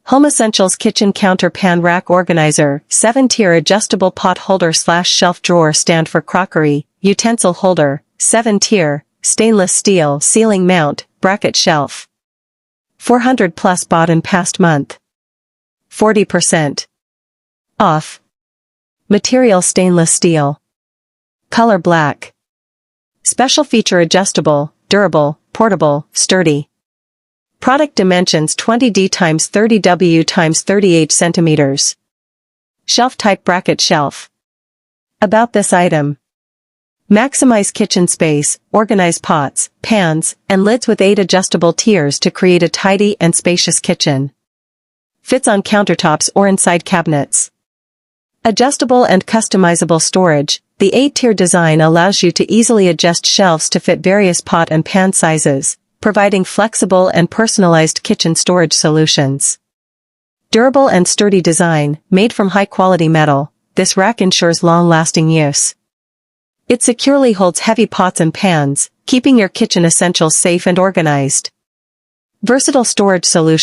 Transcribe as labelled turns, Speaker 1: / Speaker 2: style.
Speaker 1: Home Essentials Kitchen Counter Pan Rack Organizer, 7-tier adjustable pot holder / shelf drawer stand for crockery, utensil holder, 7-tier, stainless steel ceiling mount, bracket shelf. 400 plus bought in past month. 40% off. Material stainless steel. Color black. Special feature adjustable, durable, portable, sturdy. Product dimensions 20D x 30W x 38 cm. Shelf type bracket shelf. About this item. Maximize kitchen space, organize pots, pans, and lids with 8 adjustable tiers to create a tidy and spacious kitchen. Fits on countertops or inside cabinets. Adjustable and customizable storage. The 8-tier design allows you to easily adjust shelves to fit various pot and pan sizes, providing flexible and personalized kitchen storage solutions. Durable and sturdy design, made from high-quality metal, this rack ensures long-lasting use. It securely holds heavy pots and pans, keeping your kitchen essentials safe and organized. Versatile storage solution.